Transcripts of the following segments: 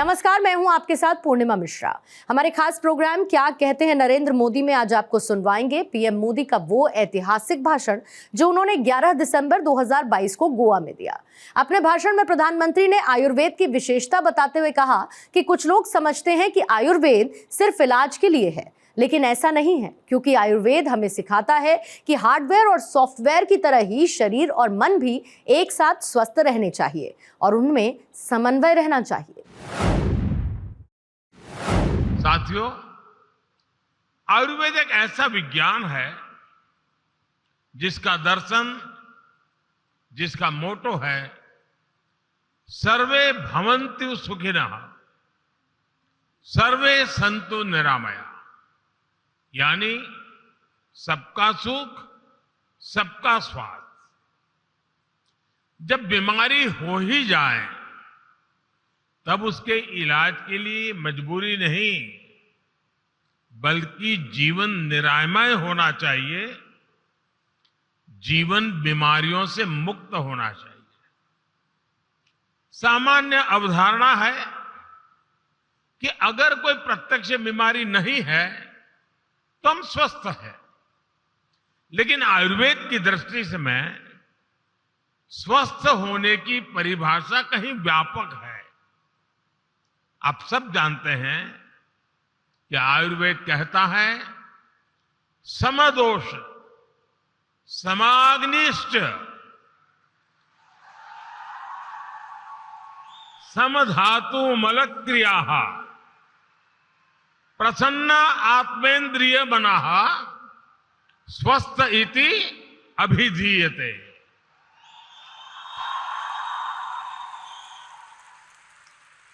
नमस्कार, मैं हूं आपके साथ पूर्णिमा मिश्रा। हमारे खास प्रोग्राम क्या कहते हैं नरेंद्र मोदी में आज आपको सुनवाएंगे पीएम मोदी का वो ऐतिहासिक भाषण जो उन्होंने 11 दिसंबर 2022 को गोवा में दिया। अपने भाषण में प्रधानमंत्री ने आयुर्वेद की विशेषता बताते हुए कहा कि कुछ लोग समझते हैं कि आयुर्वेद सिर्फ इलाज के लिए है, लेकिन ऐसा नहीं है, क्योंकि आयुर्वेद हमें सिखाता है कि हार्डवेयर और सॉफ्टवेयर की तरह ही शरीर और मन भी एक साथ स्वस्थ रहने चाहिए और उनमें समन्वय रहना चाहिए। साथियों, आयुर्वेद एक ऐसा विज्ञान है जिसका दर्शन, जिसका मोटो है सर्वे भवन्तु सुखिनः, सर्वे सन्तु निरामया, यानी सबका सुख, सबका स्वास्थ्य। जब बीमारी हो ही जाए तब उसके इलाज के लिए मजबूरी नहीं, बल्कि जीवन निरामय होना चाहिए, जीवन बीमारियों से मुक्त होना चाहिए। सामान्य अवधारणा है कि अगर कोई प्रत्यक्ष बीमारी नहीं है तो हम स्वस्थ हैं, लेकिन आयुर्वेद की दृष्टि से मैं स्वस्थ होने की परिभाषा कहीं व्यापक है। आप सब जानते हैं कि आयुर्वेद कहता है समदोष समाग्निश्च समधातु मलक्रियाः प्रसन्न आत्मेन्द्रिय मनाः स्वस्थ इति अभिधीयते।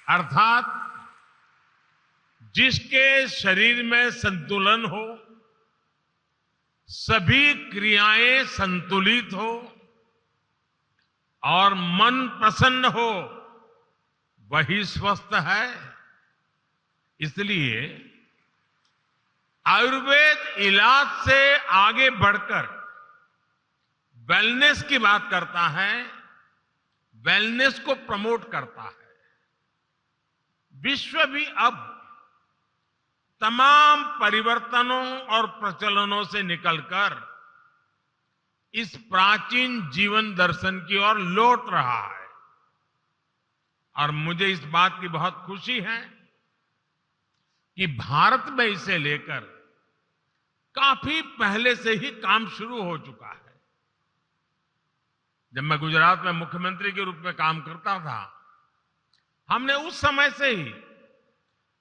अर्थात जिसके शरीर में संतुलन हो, सभी क्रियाएं संतुलित हो और मन प्रसन्न हो, वही स्वस्थ है। इसलिए आयुर्वेद इलाज से आगे बढ़कर वेलनेस की बात करता है, वेलनेस को प्रमोट करता है। विश्व भी अब तमाम परिवर्तनों और प्रचलनों से निकलकर इस प्राचीन जीवन दर्शन की ओर लौट रहा है और मुझे इस बात की बहुत खुशी है कि भारत में इसे लेकर काफी पहले से ही काम शुरू हो चुका है। जब मैं गुजरात में मुख्यमंत्री के रूप में काम करता था, हमने उस समय से ही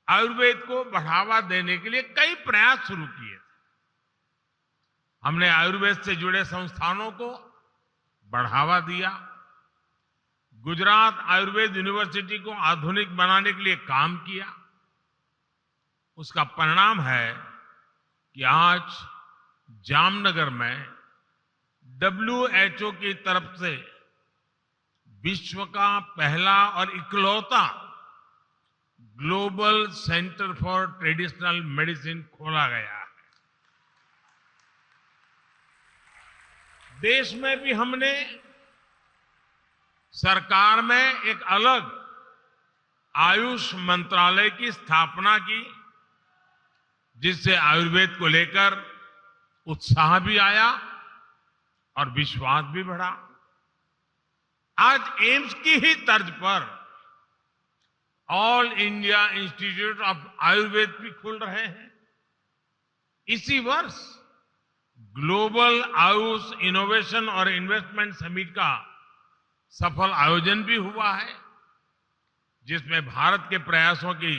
आयुर्वेद को बढ़ावा देने के लिए कई प्रयास शुरू किए थे। हमने आयुर्वेद से जुड़े संस्थानों को बढ़ावा दिया, गुजरात आयुर्वेद यूनिवर्सिटी को आधुनिक बनाने के लिए काम किया। उसका परिणाम है कि आज जामनगर में WHO की तरफ से विश्व का पहला और इकलौता global centre for traditional medicine खोला गया है। देश में भी हमने सरकार में एक अलग आयुष मंत्रालय की स्थापना की, जिससे आयुर्वेद को लेकर उत्साह भी आया और विश्वास भी बढ़ा। आज एम्स की ही तर्ज पर all India institute of Ayurveda भी खुल रहे हैं। इसी वर्ष ग्लोबल आयुष इनोवेशन और इन्वेस्टमेंट समिट का सफल आयोजन भी हुआ है, जिसमें भारत के प्रयासों की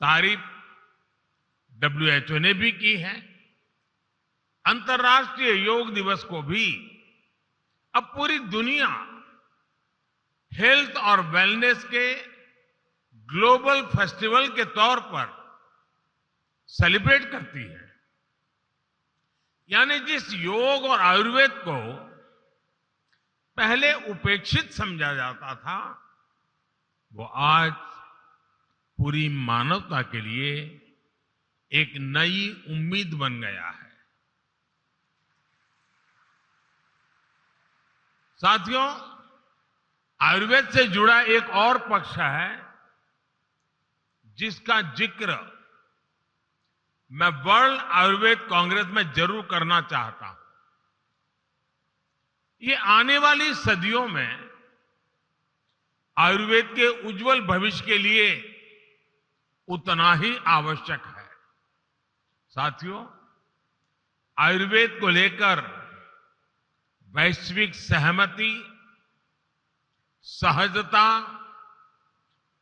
तारीफ WHO ने भी की है। अंतर्राष्ट्रीय योग दिवस को भी अब पूरी दुनिया हेल्थ और वेलनेस के ग्लोबल फेस्टिवल के तौर पर सेलिब्रेट करती है। यानी जिस योग और आयुर्वेद को पहले उपेक्षित समझा जाता था, वो आज पूरी मानवता के लिए एक नई उम्मीद बन गया है। साथियों, आयुर्वेद से जुड़ा एक और पक्ष है जिसका जिक्र मैं वर्ल्ड आयुर्वेद कांग्रेस में जरूर करना चाहता हूं। ये आने वाली सदियों में आयुर्वेद के उज्जवल भविष्य के लिए उतना ही आवश्यक है। साथियों, आयुर्वेद को लेकर वैश्विक सहमति, सहजता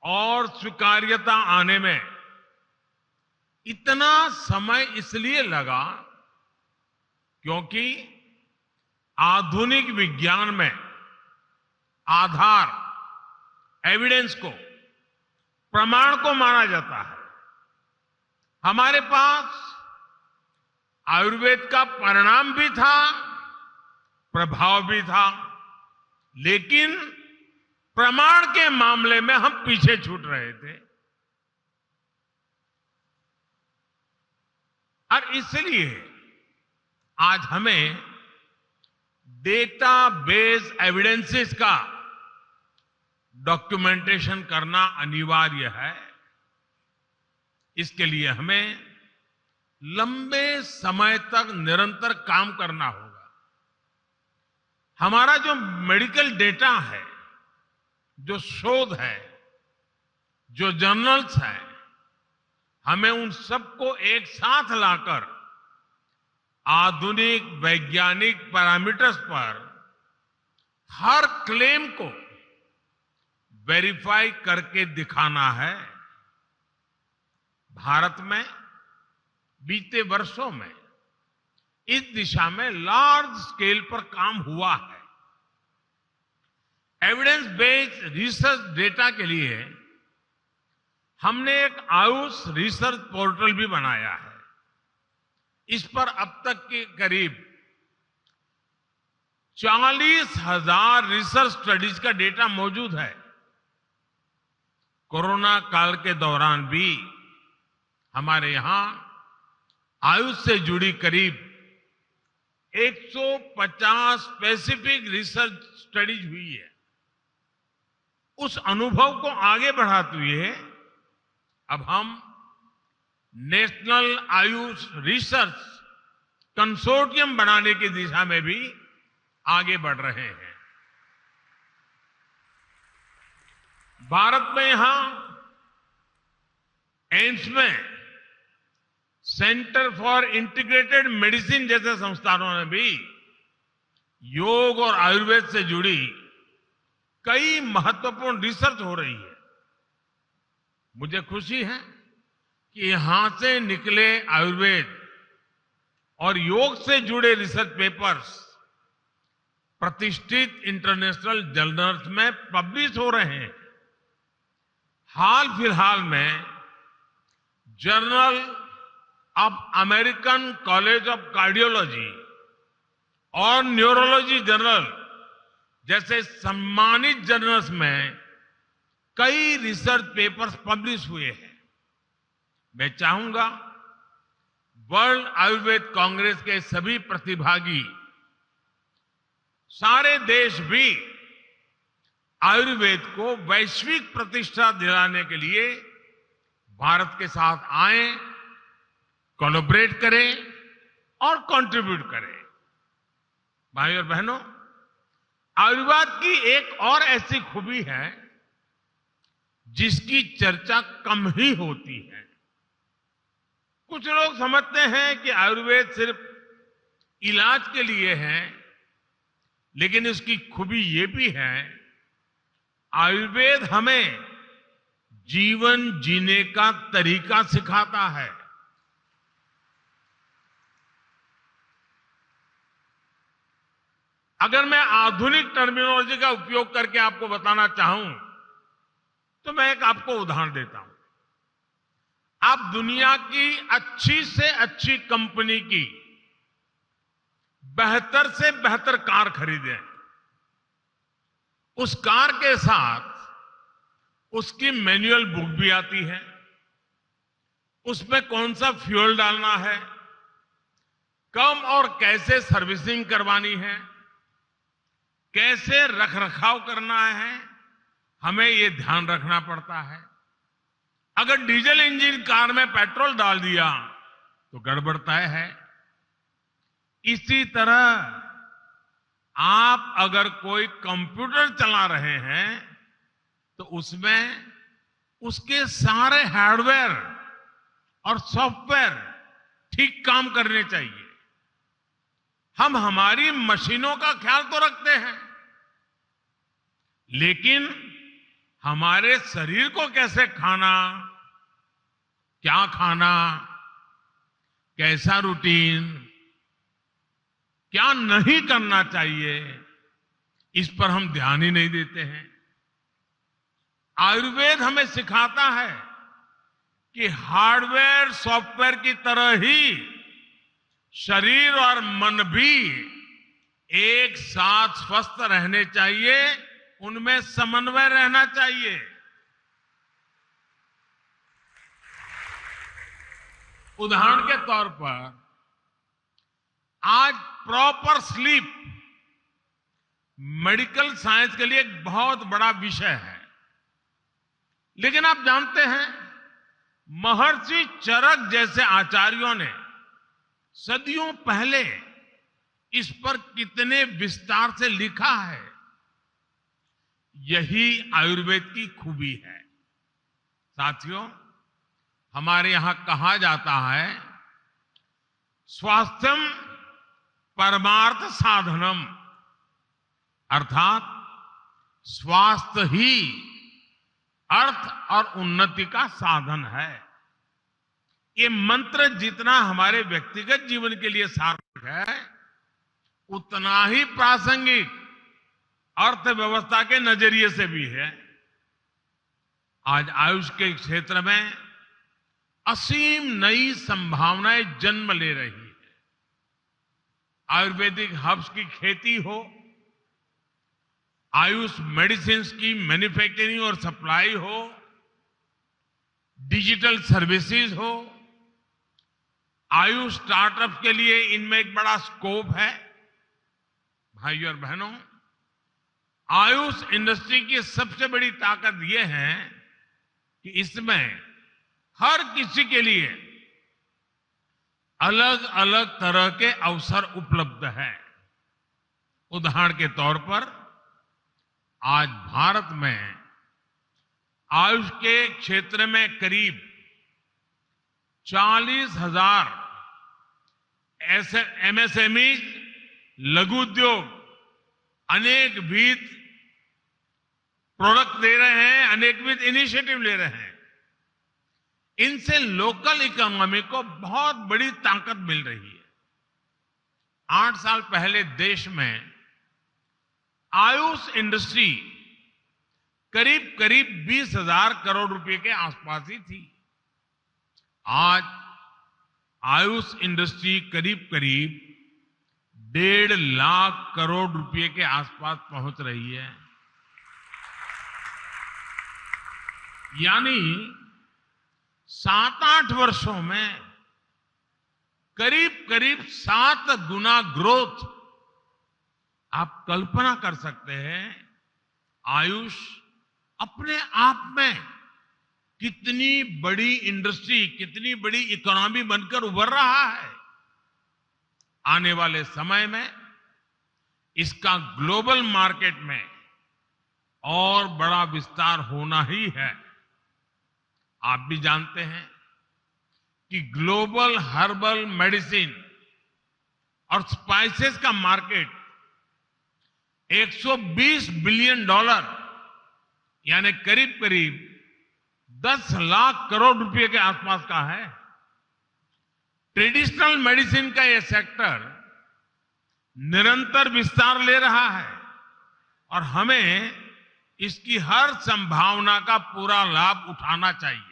और स्वीकार्यता आने में इतना समय इसलिए लगा क्योंकि आधुनिक विज्ञान में आधार, एविडेंस को, प्रमाण को माना जाता है। हमारे पास आयुर्वेद का परिणाम भी था, प्रभाव भी था, लेकिन प्रमाण के मामले में हम पीछे छूट रहे थे। और इसलिए आज हमें डेटा बेस एविडेंसेस का डॉक्यूमेंटेशन करना अनिवार्य है। इसके लिए हमें लंबे समय तक निरंतर काम करना होगा। हमारा जो मेडिकल डेटा है, जो शोध है, जो जर्नल्स है, हमें उन सबको एक साथ लाकर आधुनिक वैज्ञानिक पैरामीटर्स पर हर क्लेम को वेरीफाई करके दिखाना है। भारत में बीते वर्षों में इस दिशा में लार्ज स्केल पर काम हुआ है। एविडेंस बेस्ड रिसर्च डेटा के लिए हमने एक आयुष रिसर्च पोर्टल भी बनाया है। इस पर अब तक के करीब 40,000 रिसर्च स्टडीज का डेटा मौजूद है। कोरोना काल के दौरान भी हमारे यहां आयुष से जुड़ी करीब 150 स्पेसिफिक रिसर्च स्टडीज हुई है। उस अनुभव को आगे बढ़ाते हुए अब हम नेशनल आयुष रिसर्च कंसोर्टियम बनाने की दिशा में भी आगे बढ़ रहे हैं। भारत में यहां एम्स में सेंटर फॉर इंटीग्रेटेड मेडिसिन जैसे संस्थानों ने भी योग और आयुर्वेद से जुड़ी कई महत्वपूर्ण रिसर्च हो रही है। मुझे खुशी है कि यहां से निकले आयुर्वेद और योग से जुड़े रिसर्च पेपर्स प्रतिष्ठित इंटरनेशनल जर्नल्स में पब्लिश हो रहे हैं। हाल फिलहाल में journal of American college of cardiology और न्यूरोलॉजी जर्नल जैसे सम्मानित जर्नल्स में कई रिसर्च पेपर्स पब्लिश हुए हैं। मैं चाहूंगा वर्ल्ड आयुर्वेद कांग्रेस के सभी प्रतिभागी, सारे देश भी आयुर्वेद को वैश्विक प्रतिष्ठा दिलाने के लिए भारत के साथ आए, कोलैबोरेट करें और कंट्रीब्यूट करें। भाइयों और बहनों, आयुर्वेद की एक और ऐसी खूबी है जिसकी चर्चा कम ही होती है। कुछ लोग समझते हैं कि आयुर्वेद सिर्फ इलाज के लिए है, लेकिन इसकी खूबी ये भी है, आयुर्वेद हमें जीवन जीने का तरीका सिखाता है। अगर मैं आधुनिक टर्मिनोलॉजी का उपयोग करके आपको बताना चाहूं तो मैं एक आपको उदाहरण देता हूं। आप दुनिया की अच्छी से अच्छी कंपनी की बेहतर से बेहतर कार खरीदें, उस कार के साथ उसकी मैनुअल बुक भी आती है, उसमें कौन सा फ्यूल डालना है, कब और कैसे सर्विसिंग करवानी है, कैसे रखरखाव करना है, हमें ये ध्यान रखना पड़ता है। अगर डीजल इंजन कार में पेट्रोल डाल दिया तो गड़बड़ तय है। इसी तरह आप अगर कोई कंप्यूटर चला रहे हैं तो उसमें उसके सारे हार्डवेयर और सॉफ्टवेयर ठीक काम करने चाहिए। हम हमारी मशीनों का ख्याल तो रखते हैं, लेकिन हमारे शरीर को कैसे खाना, क्या खाना, कैसा रूटीन, क्या नहीं करना चाहिए, इस पर हम ध्यान ही नहीं देते हैं। आयुर्वेद हमें सिखाता है कि हार्डवेयर सॉफ्टवेयर की तरह ही शरीर और मन भी एक साथ स्वस्थ रहने चाहिए, उनमें समन्वय रहना चाहिए। उदाहरण के तौर पर आज प्रॉपर स्लीप मेडिकल साइंस के लिए एक बहुत बड़ा विषय है, लेकिन आप जानते हैं महर्षि चरक जैसे आचार्यों ने सदियों पहले इस पर कितने विस्तार से लिखा है। यही आयुर्वेद की खूबी है। साथियों, हमारे यहां कहा जाता है स्वास्थ्यम परमार्थ साधनम, अर्थात स्वास्थ्य ही अर्थ और उन्नति का साधन है। ये मंत्र जितना हमारे व्यक्तिगत जीवन के लिए सार्थक है, उतना ही प्रासंगिक अर्थव्यवस्था के नजरिए से भी है। आज आयुष के क्षेत्र में असीम नई संभावनाएं जन्म ले रही है। आयुर्वेदिक हर्ब्स की खेती हो, आयुष मेडिसिन की मैन्युफैक्चरिंग और सप्लाई हो, डिजिटल सर्विसेज हो, आयुष स्टार्टअप के लिए इनमें एक बड़ा स्कोप है। भाइयों और बहनों, आयुष इंडस्ट्री की सबसे बड़ी ताकत यह है कि इसमें हर किसी के लिए अलग अलग तरह के अवसर उपलब्ध हैं। उदाहरण के तौर पर आज भारत में आयुष के क्षेत्र में करीब 40,000 ऐसे एमएसएमई, लघु उद्योग अनेकविध प्रोडक्ट दे रहे हैं, अनेकविध इनिशिएटिव ले रहे हैं। इनसे लोकल इकोनॉमी को बहुत बड़ी ताकत मिल रही है। 8 साल पहले देश में आयुष इंडस्ट्री करीब करीब 20,000 करोड़ रुपए के आसपास ही थी। आज आयुष इंडस्ट्री करीब करीब 1.5 लाख करोड़ रुपए के आसपास पहुंच रही है। यानी 7-8 वर्षों में करीब करीब 7 गुना ग्रोथ। आप कल्पना कर सकते हैं आयुष अपने आप में कितनी बड़ी इंडस्ट्री, कितनी बड़ी इकोनॉमी बनकर उभर रहा है। आने वाले समय में इसका ग्लोबल मार्केट में और बड़ा विस्तार होना ही है। आप भी जानते हैं कि ग्लोबल हर्बल मेडिसिन और स्पाइसेस का मार्केट $120 बिलियन यानी करीब करीब 10 लाख करोड़ रुपए के आसपास का है। ट्रेडिशनल मेडिसिन का यह सेक्टर निरंतर विस्तार ले रहा है और हमें इसकी हर संभावना का पूरा लाभ उठाना चाहिए।